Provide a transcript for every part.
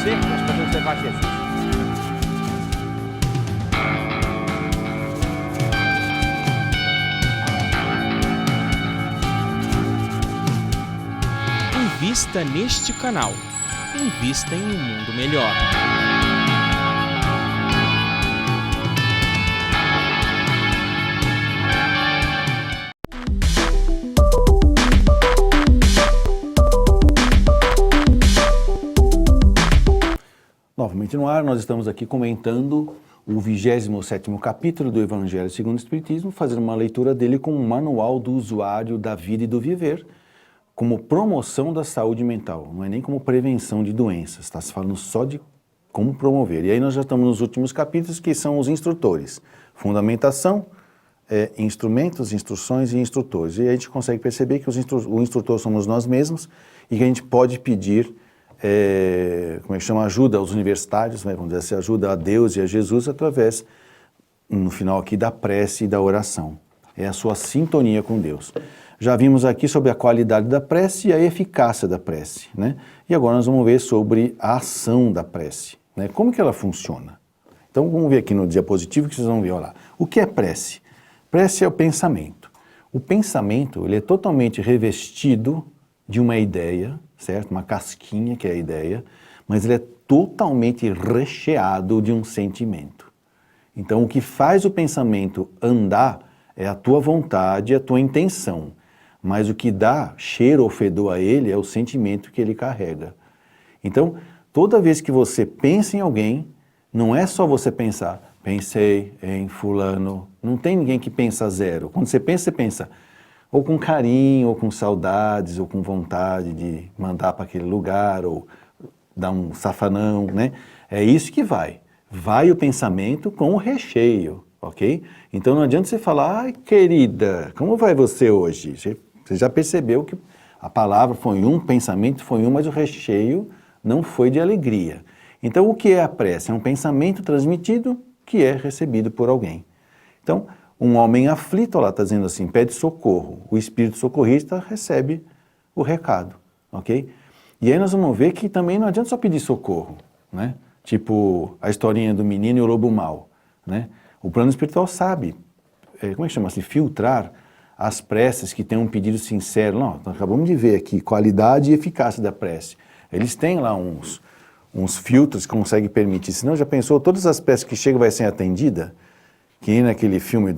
você, nós podemos levar Jesus. Invista neste canal. Invista em um mundo melhor. Novamente no ar, nós estamos aqui comentando o 27º capítulo do Evangelho segundo o Espiritismo, fazendo uma leitura dele como um manual do usuário da vida e do viver, como promoção da saúde mental, não é nem como prevenção de doenças, está se falando só de como promover. E aí nós já estamos nos últimos capítulos, que são os instrutores. Fundamentação, instrumentos, instruções e instrutores. E aí a gente consegue perceber que o instrutor somos nós mesmos e que a gente pode pedir ajuda aos universitários, né? Vamos dizer assim, ajuda a Deus e a Jesus através, no final aqui, da prece e da oração. É a sua sintonia com Deus. Já vimos aqui sobre a qualidade da prece e a eficácia da prece, né? E agora nós vamos ver sobre a ação da prece, né? Como que ela funciona? Então vamos ver aqui no diapositivo que vocês vão ver, olha lá. O que é prece? Prece é o pensamento. O pensamento, ele é totalmente revestido de uma ideia, certo? Uma casquinha que é a ideia, mas ele é totalmente recheado de um sentimento. Então o que faz o pensamento andar é a tua vontade, a tua intenção. Mas o que dá cheiro ou fedor a ele é o sentimento que ele carrega. Então, toda vez que você pensa em alguém, não é só você pensar, pensei em fulano, não tem ninguém que pensa zero. Quando você pensa ou com carinho, ou com saudades, ou com vontade de mandar para aquele lugar, ou dar um safanão, né? É isso que vai. Vai o pensamento com o recheio, ok? Então não adianta você falar, ai querida, como vai você hoje? Você já percebeu que a palavra foi um, o pensamento foi um, mas o recheio não foi de alegria. Então o que é a prece? É um pensamento transmitido que é recebido por alguém. Então, um homem aflito, lá está dizendo assim, pede socorro. O espírito socorrista recebe o recado, ok? E aí nós vamos ver que também não adianta só pedir socorro, né? Tipo a historinha do menino e o lobo mau, né? O plano espiritual sabe, como é que chama assim, filtrar as preces que têm um pedido sincero. Não, nós acabamos de ver aqui, qualidade e eficácia da prece. Eles têm lá uns filtros que conseguem permitir. Senão, já pensou, todas as preces que chegam vai ser atendida? Que nem naquele filme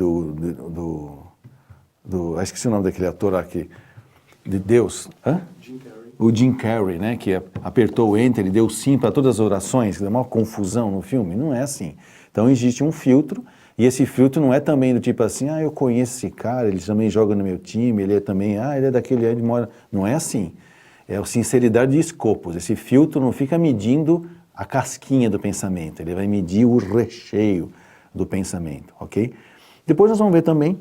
esqueci o nome daquele ator lá, de Deus. Hã? Jim Carrey. O Jim Carrey, né? Que apertou o enter e deu sim para todas as orações, que deu uma confusão no filme. Não é assim. Então existe um filtro, e esse filtro não é também do tipo assim, eu conheço esse cara, ele também joga no meu time, ele é também, ele é daquele, ele mora... Não é assim. É a sinceridade de escopos. Esse filtro não fica medindo a casquinha do pensamento, ele vai medir o recheio do pensamento, ok? Depois nós vamos ver também,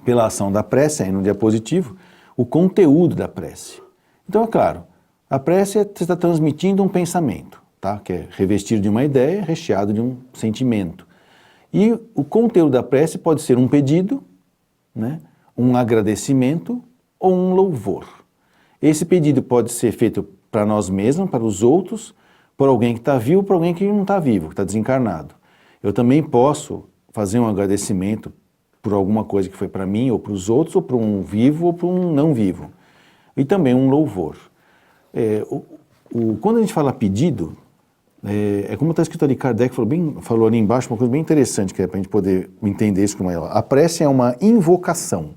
pela ação da prece, aí no diapositivo, o conteúdo da prece. Então, é claro, a prece você está transmitindo um pensamento, tá? Que é revestido de uma ideia, recheado de um sentimento. E o conteúdo da prece pode ser um pedido, né? Um agradecimento ou um louvor. Esse pedido pode ser feito para nós mesmos, para os outros, por alguém que está vivo, para alguém que não está vivo, que está desencarnado. Eu também posso fazer um agradecimento por alguma coisa que foi para mim, ou para os outros, ou para um vivo, ou para um não vivo. E também um louvor. Quando a gente fala pedido, é como está escrito ali, Kardec falou ali embaixo uma coisa bem interessante, que é para a gente poder entender isso com maior. A prece é uma invocação,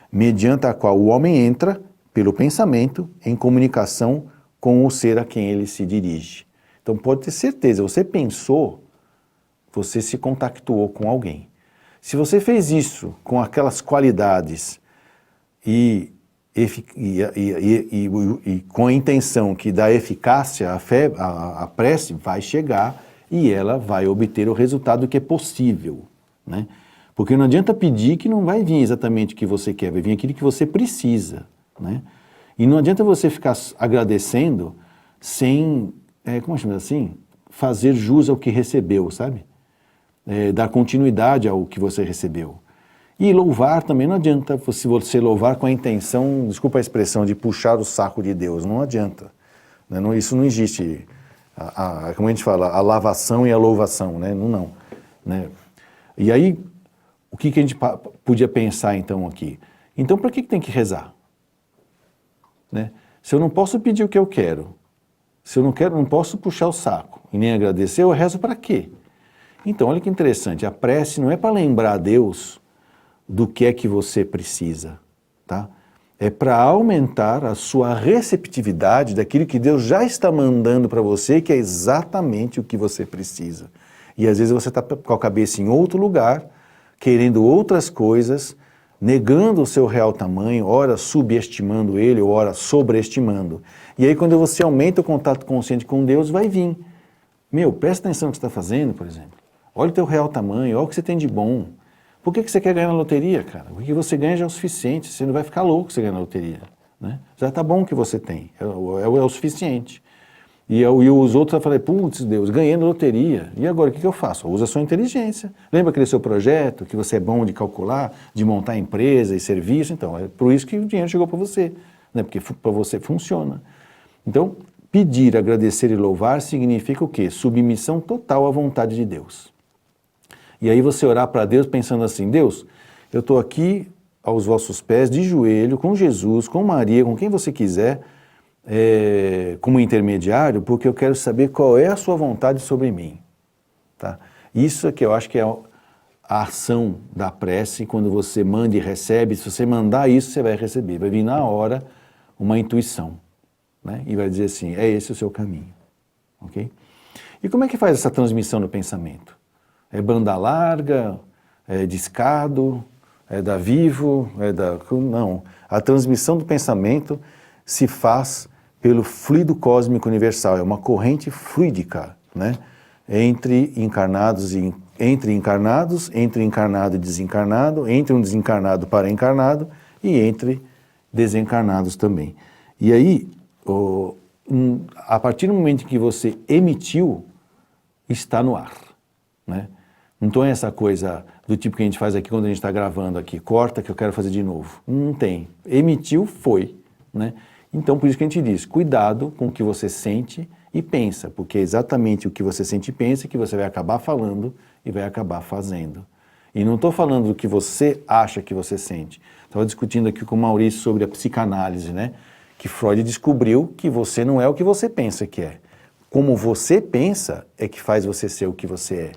mediante a qual o homem entra, pelo pensamento, em comunicação com o ser a quem ele se dirige. Então pode ter certeza, você pensou, você se contactuou com alguém. Se você fez isso com aquelas qualidades e com a intenção que dá eficácia, a prece vai chegar e ela vai obter o resultado que é possível, né? Porque não adianta pedir que não vai vir exatamente o que você quer, vai vir aquilo que você precisa, né? E não adianta você ficar agradecendo sem, como chama assim? Fazer jus ao que recebeu, sabe? Dar continuidade ao que você recebeu. E louvar também não adianta se você louvar com a intenção, desculpa a expressão, de puxar o saco de Deus, não adianta. Isso não existe como a gente fala, a lavação e a louvação, né? Não, né? E aí, o que a gente podia pensar então aqui? Então, para que tem que rezar? Né? Se eu não posso pedir o que eu quero, se eu não posso puxar o saco e nem agradecer, eu rezo para quê? Então, olha que interessante, a prece não é para lembrar a Deus do que é que você precisa, tá? É para aumentar a sua receptividade daquilo que Deus já está mandando para você, que é exatamente o que você precisa. E às vezes você está com a cabeça em outro lugar, querendo outras coisas, negando o seu real tamanho, ora subestimando ele, ou ora sobreestimando. E aí quando você aumenta o contato consciente com Deus, vai vir. Presta atenção no que você está fazendo, por exemplo. Olha o teu real tamanho, olha o que você tem de bom. Por que você quer ganhar na loteria, cara? O que você ganha já é o suficiente, você não vai ficar louco se você ganhar na loteria. Né? Já está bom o que você tem, é o suficiente. E os outros falam, putz, Deus, ganhei na loteria, e agora o que eu faço? Usa a sua inteligência. Lembra aquele seu projeto, que você é bom de calcular, de montar empresa e serviço? Então, é por isso que o dinheiro chegou para você, né? Porque para você funciona. Então, pedir, agradecer e louvar significa o quê? Submissão total à vontade de Deus. E aí você orar para Deus pensando assim, Deus, eu estou aqui aos vossos pés, de joelho, com Jesus, com Maria, com quem você quiser, como intermediário, porque eu quero saber qual é a sua vontade sobre mim. Tá? Isso é que eu acho que é a ação da prece, quando você manda e recebe, se você mandar isso, você vai receber. Vai vir na hora uma intuição, né? E vai dizer assim, é esse o seu caminho. Okay? E como é que faz essa transmissão do pensamento? É banda larga, é discado, é da vivo, Não. A transmissão do pensamento se faz pelo fluido cósmico universal, é uma corrente fluídica, né? Entre encarnados, entre encarnado e desencarnado, entre um desencarnado para encarnado e entre desencarnados também. E aí, a partir do momento que você emitiu, está no ar, né? Não é essa coisa do tipo que a gente faz aqui quando a gente está gravando aqui, corta que eu quero fazer de novo. Não tem. Emitiu, foi, né? Então, por isso que a gente diz, cuidado com o que você sente e pensa, porque é exatamente o que você sente e pensa que você vai acabar falando e vai acabar fazendo. E não estou falando do que você acha que você sente. Estava discutindo aqui com o Maurício sobre a psicanálise, né? Que Freud descobriu que você não é o que você pensa que é. Como você pensa é que faz você ser o que você é.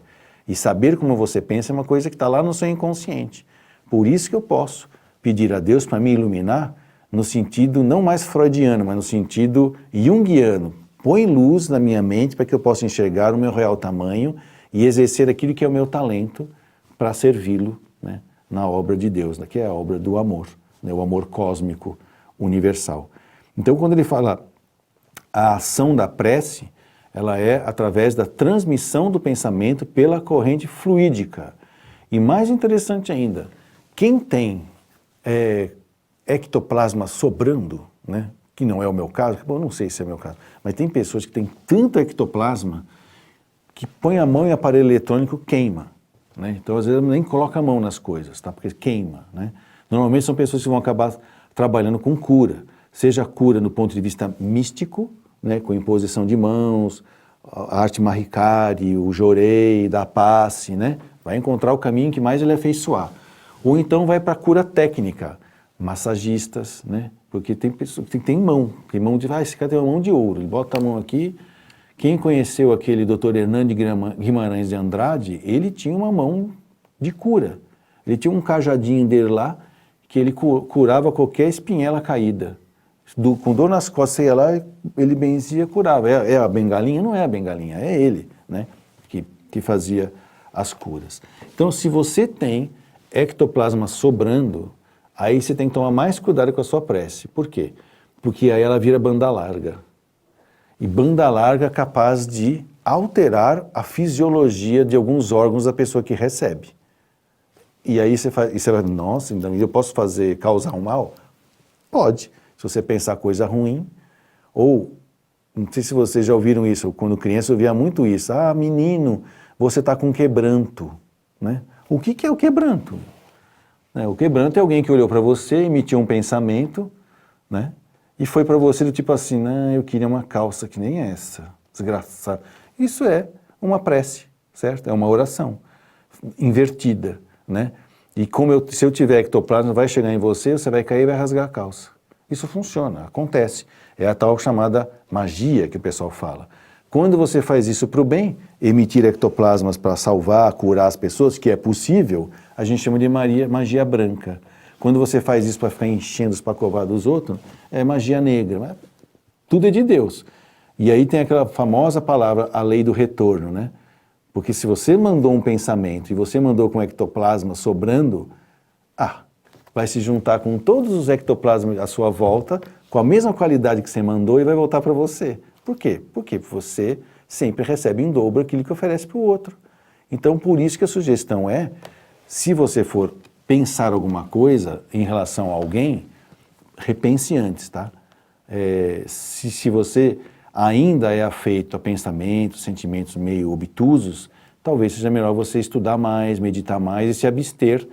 E saber como você pensa é uma coisa que está lá no seu inconsciente. Por isso que eu posso pedir a Deus para me iluminar no sentido não mais freudiano, mas no sentido junguiano. Põe luz na minha mente para que eu possa enxergar o meu real tamanho e exercer aquilo que é o meu talento para servi-lo, né, na obra de Deus, que é a obra do amor, né, o amor cósmico universal. Então, quando ele fala a ação da prece, ela é através da transmissão do pensamento pela corrente fluídica. E mais interessante ainda, quem tem ectoplasma sobrando, né, que não é o meu caso, bom, não sei se é o meu caso, mas tem pessoas que têm tanto ectoplasma que põe a mão em aparelho eletrônico, queima. Né? Então, às vezes, nem coloca a mão nas coisas, tá? Porque queima. Né? Normalmente são pessoas que vão acabar trabalhando com cura, seja cura no ponto de vista místico, né, com imposição de mãos, a arte Mahikari, o Jorei, da passe, né? Vai encontrar o caminho que mais ele afeiçoar. Ou então vai para a cura técnica, massagistas, né? Porque tem pessoas que tem mão de, esse cara tem uma mão de ouro, ele bota a mão aqui. Quem conheceu aquele Dr. Hernando Guimarães de Andrade, ele tinha uma mão de cura. Ele tinha um cajadinho dele lá, que ele curava qualquer espinhela caída. Com dor nas costas, você ia lá, ele benzia, curava. É a bengalinha? Não é a bengalinha, é ele, né, que fazia as curas. Então, se você tem ectoplasma sobrando, aí você tem que tomar mais cuidado com a sua prece. Por quê? Porque aí ela vira banda larga. E banda larga é capaz de alterar a fisiologia de alguns órgãos da pessoa que recebe. E aí você vai, nossa, então eu posso causar um mal? Pode. Se você pensar coisa ruim, ou, não sei se vocês já ouviram isso, quando criança eu via muito isso, menino, você está com quebranto, né? O que é o quebranto? O quebranto é alguém que olhou para você, emitiu um pensamento, né? E foi para você do tipo assim, não, eu queria uma calça que nem essa, desgraçado. Isso é uma prece, certo? É uma oração invertida, né? E se eu tiver ectoplasma, vai chegar em você, você vai cair e vai rasgar a calça. Isso funciona, acontece. É a tal chamada magia que o pessoal fala. Quando você faz isso para o bem, emitir ectoplasmas para salvar, curar as pessoas, que é possível, a gente chama de magia branca. Quando você faz isso para ficar enchendo os pacovados dos outros, é magia negra. Mas tudo é de Deus. E aí tem aquela famosa palavra, a lei do retorno, né? Porque se você mandou um pensamento e você mandou com ectoplasma sobrando, vai se juntar com todos os ectoplasmas à sua volta, com a mesma qualidade que você mandou e vai voltar para você. Por quê? Porque você sempre recebe em dobro aquilo que oferece para o outro. Então, por isso que a sugestão é, se você for pensar alguma coisa em relação a alguém, repense antes, tá? Se você ainda é afeito a pensamentos, sentimentos meio obtusos, talvez seja melhor você estudar mais, meditar mais e se abster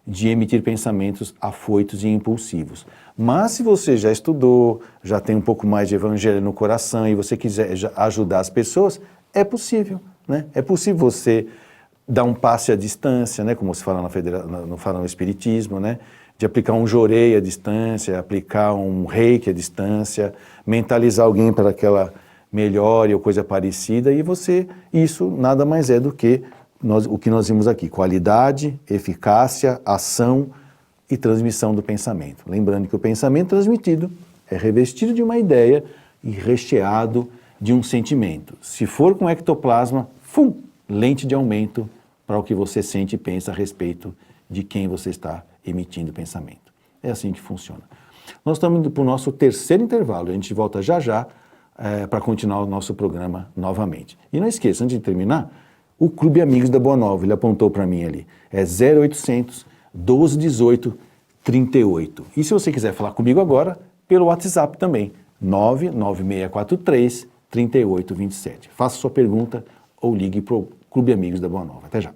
de emitir pensamentos afoitos e impulsivos. Mas se você já estudou, já tem um pouco mais de evangelho no coração e você quiser ajudar as pessoas, é possível, né? É possível você dar um passe à distância, né? Como se fala no Espiritismo, né? De aplicar um jorei à distância, aplicar um reiki à distância, mentalizar alguém para aquela melhore ou coisa parecida, e isso nada mais é do que o que nós vimos aqui, qualidade, eficácia, ação e transmissão do pensamento. Lembrando que o pensamento transmitido é revestido de uma ideia e recheado de um sentimento. Se for com ectoplasma, lente de aumento para o que você sente e pensa a respeito de quem você está emitindo pensamento. É assim que funciona. Nós estamos indo para o nosso terceiro intervalo, a gente volta já para continuar o nosso programa novamente. E não esqueça, antes de terminar, o Clube Amigos da Boa Nova, ele apontou para mim ali, é 0800 1218 38. E se você quiser falar comigo agora, pelo WhatsApp também, 99643 3827. Faça sua pergunta ou ligue para o Clube Amigos da Boa Nova. Até já.